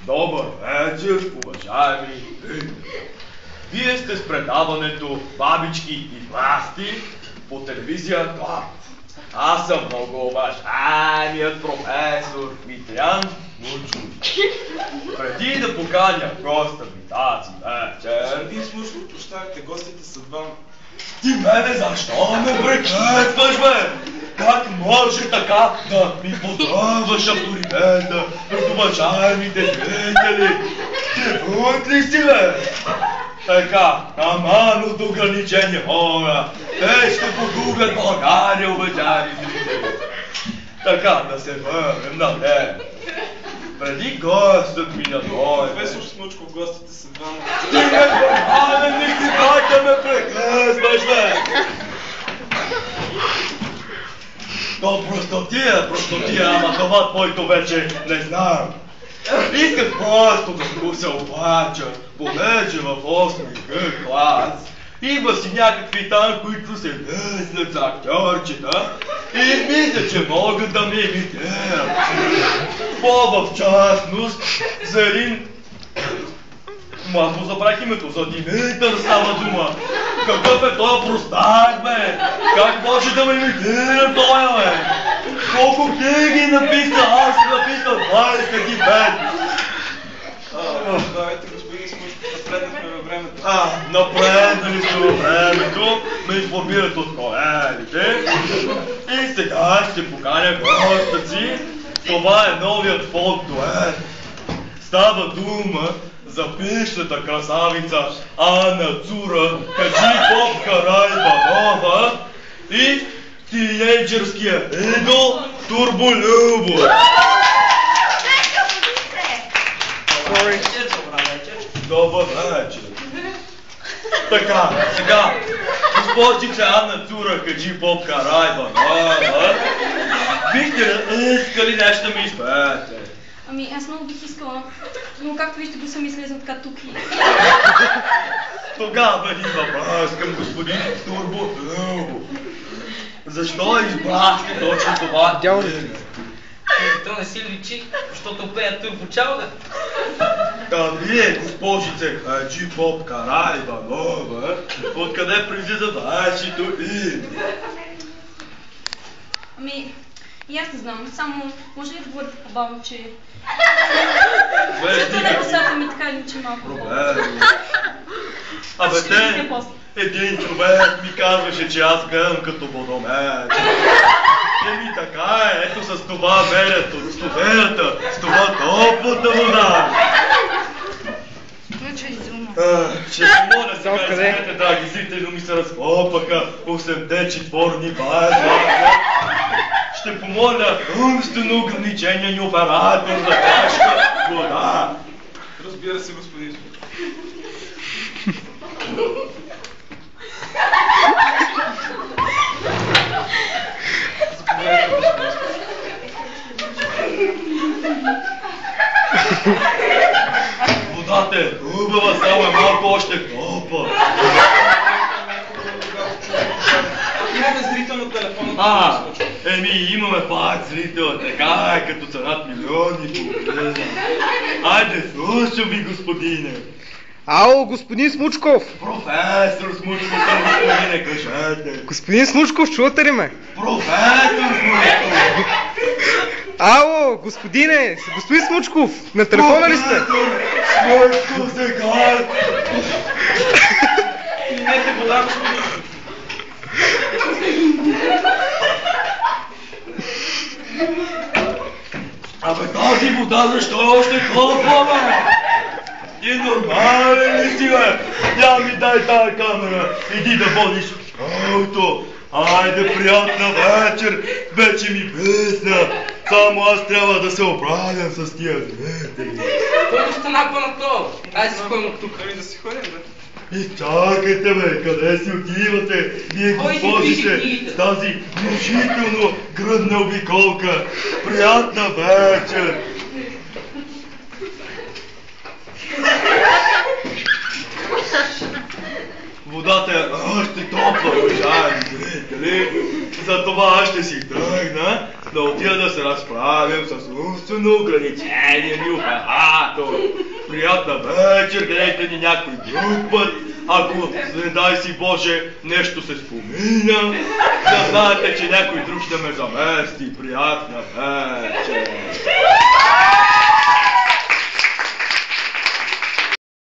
Добър вечер, уважаеми зрители! Вие сте с предаването Бабички и власти по телевизия Клад. Аз съм много уважаемият професор Митриан Смучков. Преди да поканя госта ми тази вечер... Господин Смучков, прощавайте, гостите са двама. Ти мене защо ме прекъсваш, бе? Как може така да ми подаваш авторитета пред уважаемите зрители? Ти бъд ли си, бе? Така, аман от ограничени хора. Те ще погубят България, уважаеми зрители. Така, да се върнем на те. Преди гостът ми да дойде... Професор Смучков, гостите са двама. Ти не си как да ме прекъсваш, бе! То простотия, ама това твоето вече не знам. Исках просто да се обача, понеже в 8-ми клас има си някакви там, които се мислят за актьорчета и мисля, че могат да ме имитират. В частност за един... Аз му забравих името, за Димитър става дума. Какъв е този простак, бе? Как може да ме имитира той, бе? Колко книги написа? Аз си написал 25. Давайте, господин Смучков, напреднахме във времето. Напреднали сме във времето, ме информират от колегите. И сега ще поканя госта си. Това е новият фолк дует. Става дума за пишната красавица Ана Цура Хаджи Караибанова и тинейджърския идол Турбо Любо. Добър вечер. Така, сега, госпожица Ана Цура Хаджи Караибанова, бихте ли искали нещо да ми изпеете? Ами, аз много бих искала, но както вижте, го съм излезла така тук и... Тогава един въпрос към господин Турбо Любо. Защо избрахте точно това име? То не си личи, защото пеят турбочалга. Вие, госпожице Хаджи Караибанова, откъде произлиза вашето име? Ами, и аз не знам, само може ли да говорите по-бавно, че... Гласата ми така личи малко. Абе те, един човек ми казваше, че аз гледам като водомет. Еми така е, ето с това берето, с студената, с това топлата вода. Ще се моля сега, извинете, драги зрители, но ми се разхлопаха 8-те четворни база. Ще помоля умствено ограничение ни оператор за кашка вода. Разбира се, господин Смучков. Заповядайте, господин Смучков. Водата е хубава, само е малко още топла. Имаме зрител на телефона. Еми, имаме пак зрител, така е, като са над милиони по-близо. Айде, слушам ви, господине. Ало, господин Смучков! Професор Смучков, господине, кажете. Господин Смучков, чувате ли ме? Професор Смучков! Ало, господине, господин Смучков, на телефона ли сте? Смучков, сега! Минете вода, господин. Абе, тази вода защо е още топла, бе? Ти нормален ли си, бе? Я ми дай тая камера, иди да водиш шоуто. Айде, приятна вечер, вече ми песна. Само аз трябва да се оправям с тия зрители. Той ще напа на това. Айде си ходим от тук. Ами да си ходим, бе. И чакайте, бе, къде си отивате? Вие Кой си госпожите пише с тази внушително гръдна обиколка. Приятна вечер! Водата е още топла, уважаеми зрители. Затова аз ще си тръгна да отида да се разправям с умствено ограничение нюхато. Приятна вечер, гледайте ни някой друг път. Ако, не дай си Боже, нещо се спомина, да знаете, че някой друг ще ме замести. Приятна вечер.